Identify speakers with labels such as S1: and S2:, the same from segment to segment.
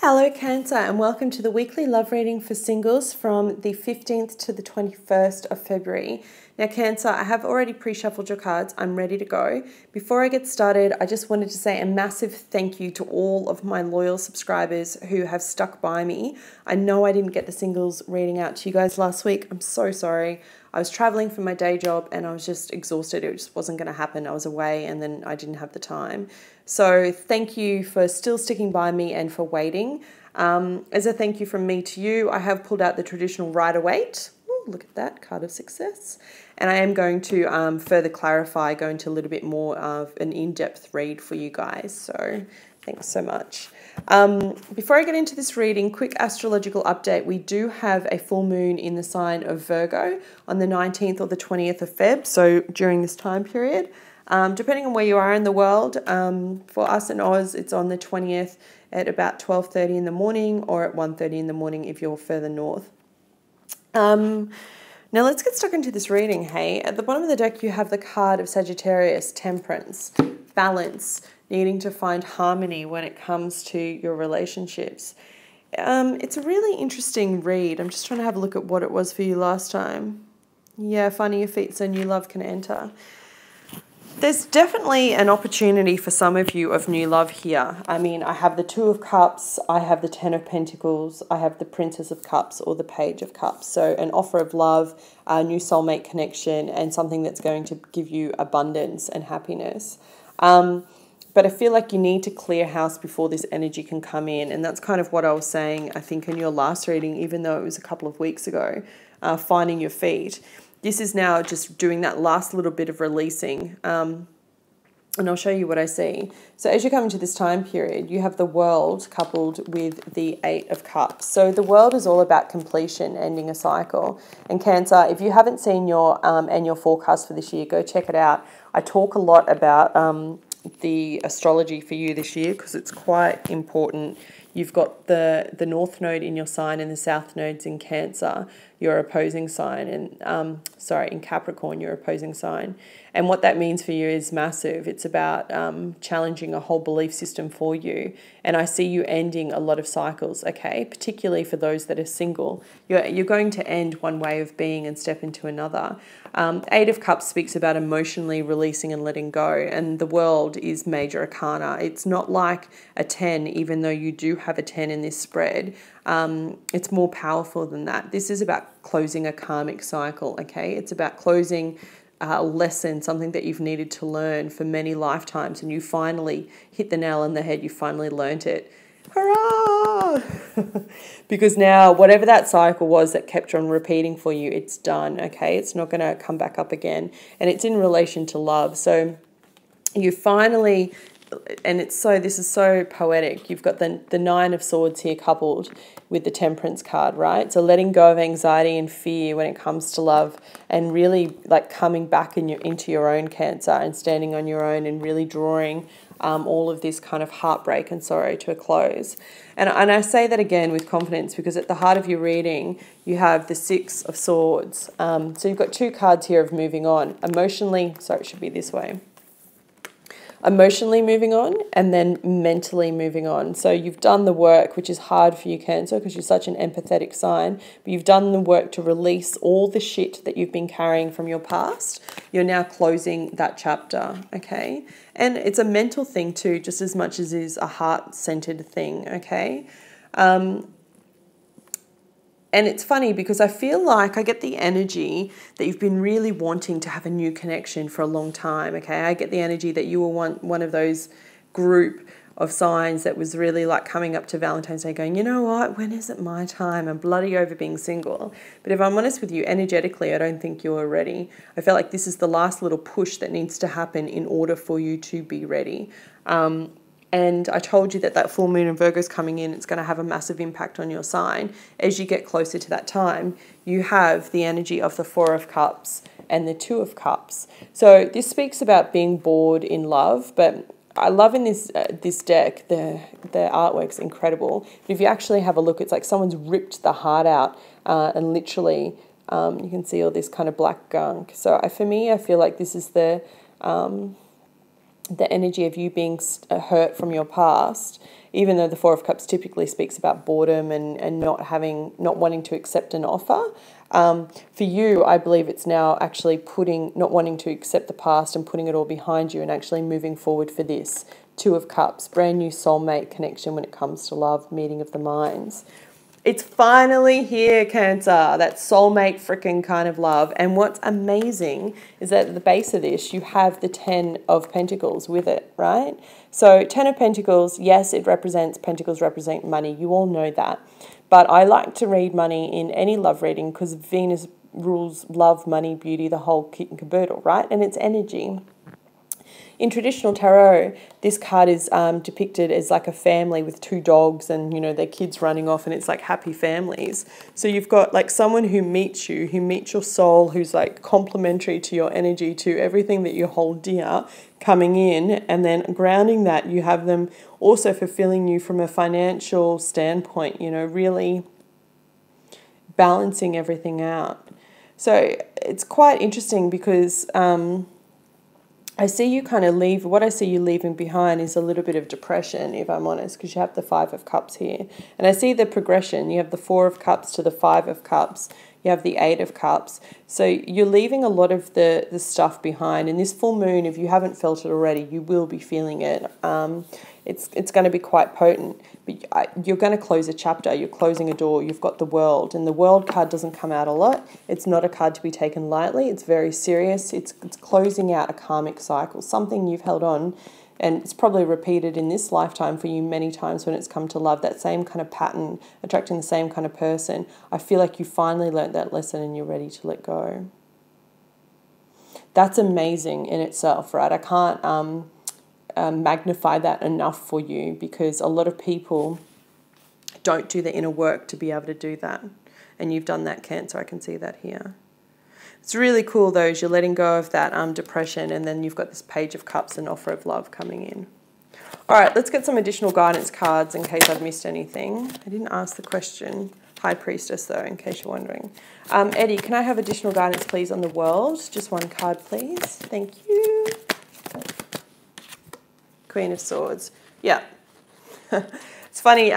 S1: Hello Cancer, and welcome to the weekly love reading for singles from the 15th to the 21st of February. Now Cancer, I have already pre-shuffled your cards. I'm ready to go. Before I get started, I just wanted to say a massive thank you to all of my loyal subscribers who have stuck by me. I know I didn't get the singles reading out to you guys last week. I'm so sorry. I was traveling for my day job and I was just exhausted. It just wasn't going to happen. I was away and then I didn't have the time. So thank you for still sticking by me and for waiting. As a thank you from me to you, I have pulled out the traditional Rider-Waite. Ooh, look at that, card of success. And I am going to further clarify, go into a little bit more of an in-depth read for you guys. So thanks so much. Before I get into this reading, quick astrological update. We do have a full moon in the sign of Virgo on the 19th or the 20th of Feb. So during this time period, depending on where you are in the world, for us in Oz, it's on the 20th at about 12:30 in the morning or at 1:30 in the morning if you're further north. Now let's get stuck into this reading, hey? At the bottom of the deck, you have the card of Sagittarius, Temperance, balance, needing to find harmony when it comes to your relationships. It's a really interesting read. I'm just trying to have a look at what it was for you last time. Yeah, finding your feet so new love can enter. There's definitely an opportunity for some of you of new love here. I mean, I have the Two of Cups, I have the Ten of Pentacles, I have the Princess of Cups or the Page of Cups. So an offer of love, a new soulmate connection, and something that's going to give you abundance and happiness. But I feel like you need to clear house before this energy can come in. And that's kind of what I was saying, I think, in your last reading, even though it was a couple of weeks ago, finding your feet. This is now just doing that last little bit of releasing. And I'll show you what I see. So as you come into this time period, you have the World coupled with the Eight of Cups. So the World is all about completion, ending a cycle. And Cancer, if you haven't seen your annual forecast for this year, go check it out. I talk a lot about the astrology for you this year because it's quite important. You've got the North Node in your sign and the South Nodes in Cancer, your opposing sign, and in Capricorn, your opposing sign. And what that means for you is massive. It's about challenging a whole belief system for you. And I see you ending a lot of cycles, okay? Particularly for those that are single. You're going to end one way of being and step into another. Eight of Cups speaks about emotionally releasing and letting go. And the World is major arcana. It's not like a 10, even though you do have a 10 in this spread. It's more powerful than that. This is about closing a karmic cycle, okay? It's about closing a lesson, something that you've needed to learn for many lifetimes, and you finally hit the nail on the head. You finally learnt it. Hurrah! Because now whatever that cycle was that kept on repeating for you, it's done, okay? It's not going to come back up again. And it's in relation to love. So you finally... And this is so poetic. You've got the Nine of Swords here coupled with the Temperance card, right? So letting go of anxiety and fear when it comes to love, and really like coming back into your own, Cancer, and standing on your own and really drawing all of this kind of heartbreak and sorrow to a close. And I say that again with confidence because at the heart of your reading, you have the Six of Swords. So you've got two cards here of moving on. Emotionally, sorry, it should be this way. Emotionally moving on and then mentally moving on. So you've done the work, which is hard for you, Cancer, because you're such an empathetic sign, but you've done the work to release all the shit that you've been carrying from your past. You're now closing that chapter, okay? And it's a mental thing too, just as much as it is a heart-centered thing, okay? And it's funny because I feel like I get the energy that you've been really wanting to have a new connection for a long time, okay? I get the energy that you were one of those group of signs that was really like coming up to Valentine's Day going, you know what, when is it my time? I'm bloody over being single. But if I'm honest with you, energetically, I don't think you're ready. I feel like this is the last little push that needs to happen in order for you to be ready. And I told you that full moon in Virgo is coming in. It's going to have a massive impact on your sign. As you get closer to that time, you have the energy of the Four of Cups and the Two of Cups. So this speaks about being bored in love, but I love in this deck, the artwork's incredible. But if you actually have a look, it's like someone's ripped the heart out and literally you can see all this kind of black gunk. So for me, I feel like this is the energy of you being hurt from your past even though the Four of Cups typically speaks about boredom and not wanting to accept an offer. For you, I believe it's now actually not wanting to accept the past and putting it all behind you and actually moving forward for this. Two of Cups, brand new soulmate connection when it comes to love, meeting of the minds. It's finally here, Cancer, that soulmate freaking kind of love. And what's amazing is that at the base of this, you have the 10 of Pentacles with it, right? So 10 of Pentacles, yes, Pentacles represent money. You all know that. But I like to read money in any love reading because Venus rules love, money, beauty, the whole kit and caboodle, right? And it's energy. In traditional tarot, this card is depicted as like a family with 2 dogs and, you know, their kids running off, and it's like happy families. So you've got like someone who meets you, who meets your soul, who's like complementary to your energy, to everything that you hold dear, coming in, and then grounding that, you have them also fulfilling you from a financial standpoint, you know, really balancing everything out. So it's quite interesting because I see you kind of what I see you leaving behind is a little bit of depression, if I'm honest, because you have the 5 of Cups here. And I see the progression. You have the 4 of Cups to the 5 of Cups. You have the 8 of Cups. So you're leaving a lot of the stuff behind. And this full moon, if you haven't felt it already, you will be feeling it. It's going to be quite potent. But you're going to close a chapter. You're closing a door. You've got the World. And the World card doesn't come out a lot. It's not a card to be taken lightly. It's very serious. It's closing out a karmic cycle, something you've held on. And it's probably repeated in this lifetime for you many times when it's come to love, that same kind of pattern, attracting the same kind of person. I feel like you finally learned that lesson and you're ready to let go. That's amazing in itself, right? I can't magnify that enough for you, because a lot of people don't do the inner work to be able to do that. And you've done that, Cancer. I can see that here. It's really cool, though, as you're letting go of that depression, and then you've got this Page of Cups and Offer of Love coming in. All right, let's get some additional guidance cards in case I've missed anything. I didn't ask the question. High Priestess, though, in case you're wondering. Eddie, can I have additional guidance, please, on the World? Just one card, please. Thank you. Queen of Swords. Yeah. It's funny.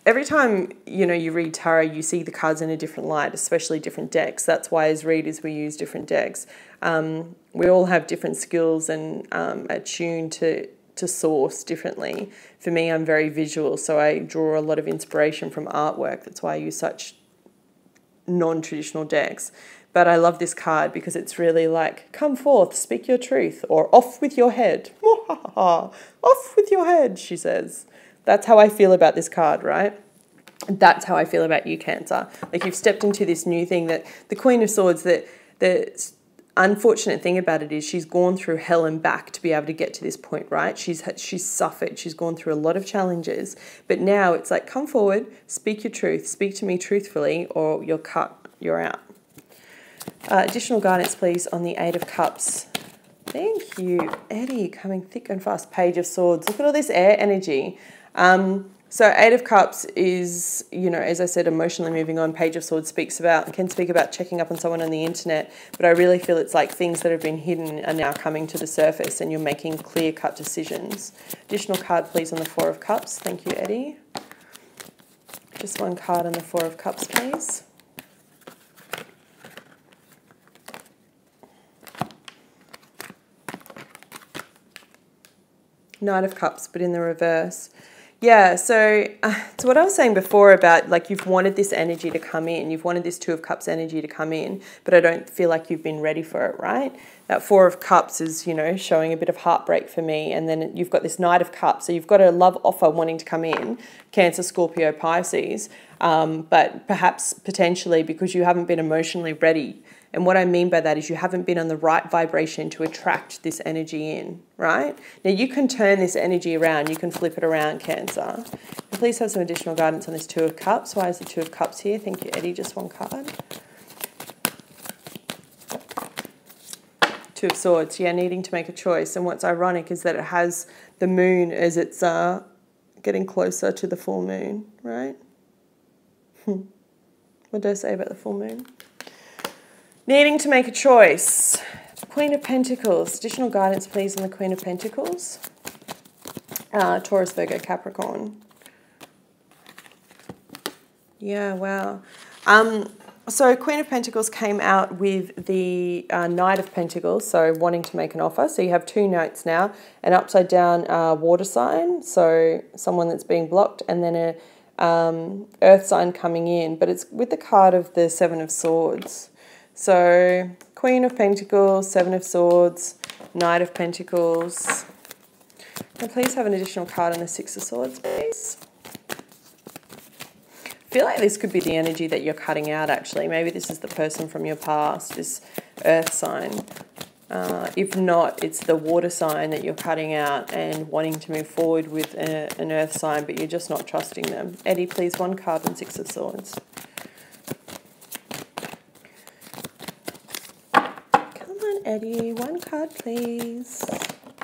S1: Every time, you know, you read tarot, you see the cards in a different light, especially different decks. That's why as readers we use different decks. We all have different skills and attune to source differently. For me, I'm very visual, so I draw a lot of inspiration from artwork. That's why I use such non-traditional decks. But I love this card because it's really like, come forth, speak your truth, or off with your head. Off with your head, she says. That's how I feel about this card, right? That's how I feel about you, Cancer. Like, you've stepped into this new thing, that the Queen of Swords, that the unfortunate thing about it is she's gone through hell and back to be able to get to this point, right? She's suffered. She's gone through a lot of challenges. But now it's like, come forward, speak your truth, speak to me truthfully, or you're cut, you're out. Additional guidance, please, on the 8 of Cups. Thank you, Eddie, coming thick and fast. Page of Swords. Look at all this air energy. So 8 of Cups is, you know, as I said, emotionally moving on. Page of Swords can speak about checking up on someone on the internet, but I really feel it's like things that have been hidden are now coming to the surface and you're making clear-cut decisions. Additional card, please, on the 4 of Cups. Thank you, Eddie. Just one card on the 4 of Cups, please. Knight of Cups, but in the reverse. Yeah, so it's what I was saying before about, like, you've wanted this energy to come in. You've wanted this 2 of Cups energy to come in, but I don't feel like you've been ready for it, right? That 4 of Cups is, you know, showing a bit of heartbreak for me. And then you've got this Knight of Cups. So you've got a love offer wanting to come in, Cancer, Scorpio, Pisces, but perhaps potentially because you haven't been emotionally ready. And what I mean by that is you haven't been on the right vibration to attract this energy in, right? Now, you can turn this energy around. You can flip it around, Cancer. And please have some additional guidance on this 2 of Cups. Why is the 2 of Cups here? Thank you, Eddie. Just one card. 2 of Swords. Yeah, needing to make a choice. And what's ironic is that it has the moon as it's getting closer to the full moon, right? What did I say about the full moon? Needing to make a choice. Queen of Pentacles. Additional guidance, please, on the Queen of Pentacles. Taurus, Virgo, Capricorn. Yeah, wow. So Queen of Pentacles came out with the Knight of Pentacles, so wanting to make an offer. So you have two notes now, an upside down water sign, so someone that's being blocked, and then a earth sign coming in, but it's with the card of the Seven of Swords. So Queen of Pentacles, Seven of Swords, Knight of Pentacles. Can I please have an additional card on the Six of Swords, please? I feel like this could be the energy that you're cutting out, actually. Maybe this is the person from your past, this earth sign. If not, it's the water sign that you're cutting out and wanting to move forward with an earth sign, but you're just not trusting them. Eddie, please, one card on Six of Swords. Come on, Eddie, one card, please.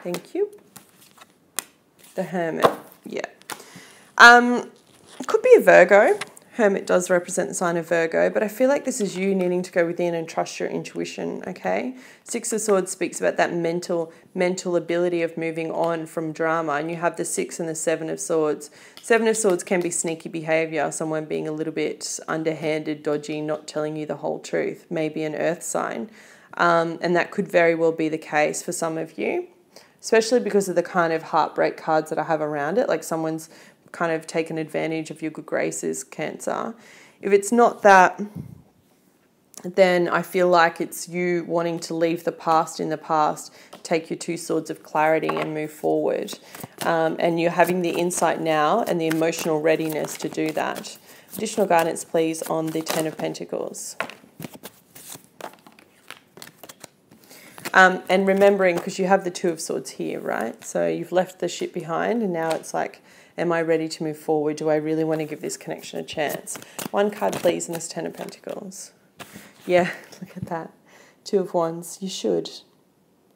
S1: Thank you. The Hermit, yeah. It could be a Virgo. Hermit does represent the sign of Virgo, but I feel like this is you needing to go within and trust your intuition, okay? Six of Swords speaks about that mental ability of moving on from drama, and you have the Six and the Seven of Swords. Seven of Swords can be sneaky behavior, someone being a little bit underhanded, dodgy, not telling you the whole truth, maybe an earth sign. And that could very well be the case for some of you, especially because of the kind of heartbreak cards that I have around it, like someone's kind of taken advantage of your good graces, Cancer. If it's not that, then I feel like it's you wanting to leave the past in the past, take your two swords of clarity and move forward. And you're having the insight now and the emotional readiness to do that. Additional guidance, please, on the Ten of Pentacles. And remembering, because you have the Two of Swords here, right? So you've left the shit behind and now it's like, am I ready to move forward? Do I really want to give this connection a chance? One card, please, in this Ten of Pentacles. Yeah, look at that. Two of Wands. You should.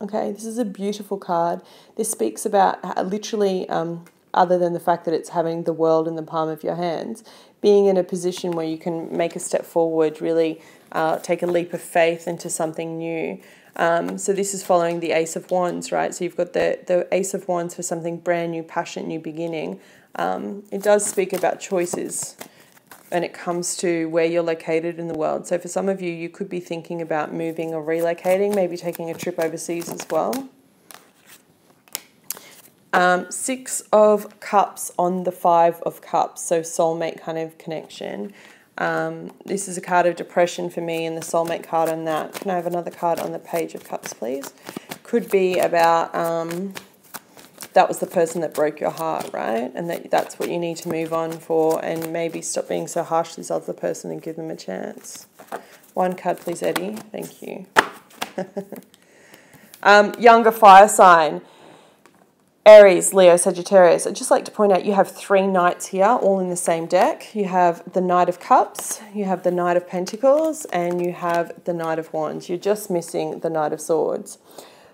S1: Okay, this is a beautiful card. This speaks about literally, other than the fact that it's having the world in the palm of your hands, being in a position where you can make a step forward, really take a leap of faith into something new. So this is following the Ace of Wands, right? So you've got the Ace of Wands for something brand new, passionate, new beginning. It does speak about choices when it comes to where you're located in the world. So for some of you, you could be thinking about moving or relocating, maybe taking a trip overseas as well. Six of Cups on the Five of Cups, so soulmate kind of connection. This is a card of depression for me and the soulmate card on that. Can I have another card on the Page of Cups, please? Could be about that was the person that broke your heart, right? And that's what you need to move on for, and maybe stop being so harsh to this other person and give them a chance. One card, please, Eddie. Thank you. Younger fire sign. Aries, Leo, Sagittarius. I'd just like to point out you have three knights here, all in the same deck. You have the Knight of Cups, you have the Knight of Pentacles, and you have the Knight of Wands. You're just missing the Knight of Swords.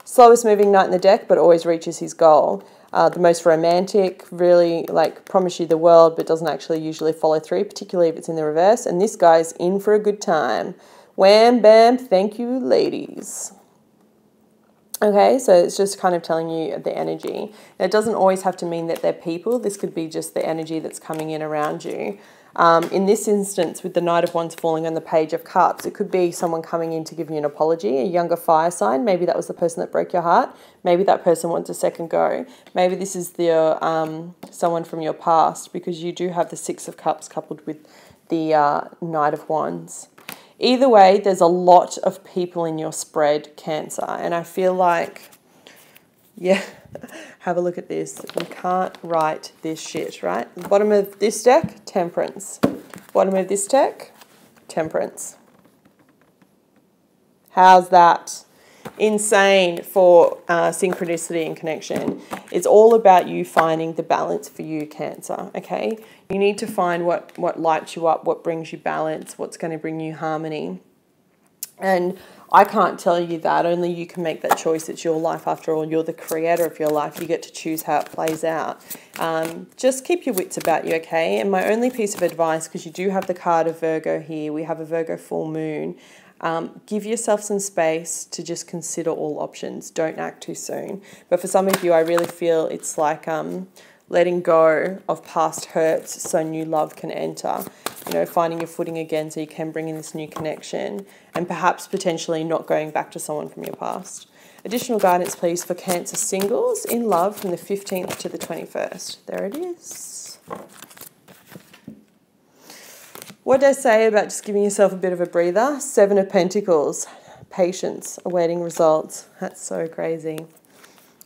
S1: Slowest moving knight in the deck, but always reaches his goal. The most romantic, really like promise you the world, but doesn't actually usually follow through, particularly if it's in the reverse. And this guy's in for a good time. Wham, bam, thank you, ladies. Okay, so it's just kind of telling you the energy. And it doesn't always have to mean that they're people. This could be just the energy that's coming in around you. In this instance, with the Knight of Wands falling on the Page of Cups, it could be someone coming in to give you an apology, a younger fire sign. Maybe that was the person that broke your heart. Maybe that person wants a second go. Maybe this is the someone from your past, because you do have the Six of Cups coupled with the Knight of Wands. Either way, there's a lot of people in your spread, Cancer. And I feel like, yeah, have a look at this. You can't write this shit, right? Bottom of this deck, Temperance. Bottom of this deck, Temperance. How's that? Insane for synchronicity and connection. It's all about you finding the balance for you, Cancer, okay? You need to find what lights you up, what brings you balance, what's going to bring you harmony. And I can't tell you that. Only you can make that choice. It's your life after all. You're the creator of your life. You get to choose how it plays out. Just keep your wits about you, okay? And my only piece of advice, because you do have the card of Virgo here, we have a Virgo full moon. Give yourself some space to just consider all options. Don't act too soon. But for some of you, I really feel it's like letting go of past hurts so new love can enter. You know, finding your footing again so you can bring in this new connection, and perhaps potentially not going back to someone from your past. Additional guidance, please, for Cancer singles in love from the 15th to the 21st. There it is. What did I say about just giving yourself a bit of a breather? 7 of Pentacles. Patience, awaiting results. That's so crazy.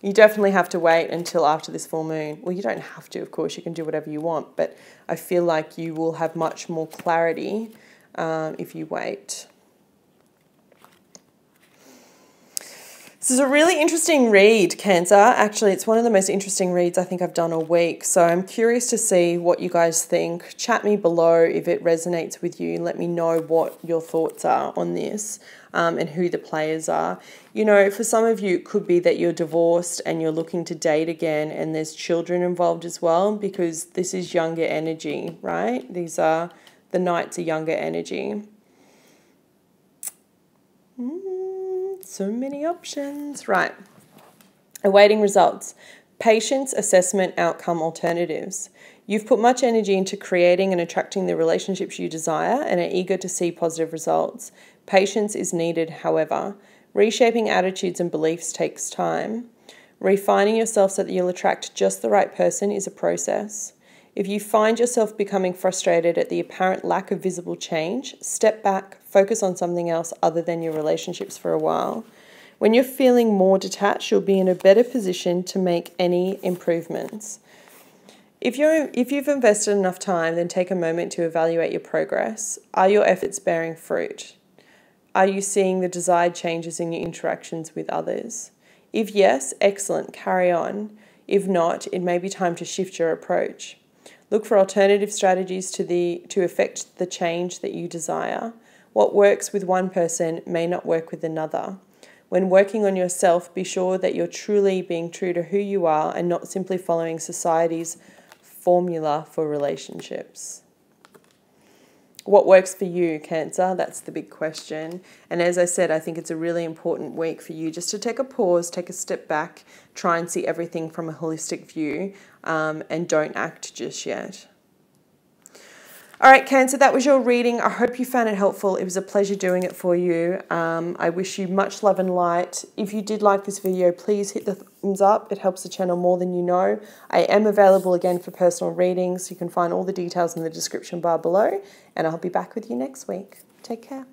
S1: You definitely have to wait until after this full moon. Well, you don't have to, of course. You can do whatever you want. But I feel like you will have much more clarity if you wait. This is a really interesting read, Cancer. Actually, it's one of the most interesting reads I think I've done all week. So I'm curious to see what you guys think. Chat me below if it resonates with you. Let me know what your thoughts are on this and who the players are. You know, for some of you, it could be that you're divorced and you're looking to date again, and there's children involved as well, because this is younger energy, right? These are, the Knights are younger energy. So many options. Right. Awaiting results. Patience, assessment, outcome, alternatives. You've put much energy into creating and attracting the relationships you desire and are eager to see positive results. Patience is needed, however. Reshaping attitudes and beliefs takes time. Refining yourself so that you'll attract just the right person is a process. If you find yourself becoming frustrated at the apparent lack of visible change, step back, focus on something else other than your relationships for a while. When you're feeling more detached, you'll be in a better position to make any improvements. If you've invested enough time, then take a moment to evaluate your progress. Are your efforts bearing fruit? Are you seeing the desired changes in your interactions with others? If yes, excellent, carry on. If not, it may be time to shift your approach. Look for alternative strategies to affect the change that you desire. What works with one person may not work with another. When working on yourself, be sure that you're truly being true to who you are and not simply following society's formula for relationships. What works for you, Cancer? That's the big question. And as I said, I think it's a really important week for you just to take a pause, take a step back, try and see everything from a holistic view, and don't act just yet. All right, Cancer, that was your reading. I hope you found it helpful. It was a pleasure doing it for you. I wish you much love and light. If you did like this video, please hit the thumbs up. It helps the channel more than you know. I am available again for personal readings. You can find all the details in the description bar below, and I'll be back with you next week. Take care.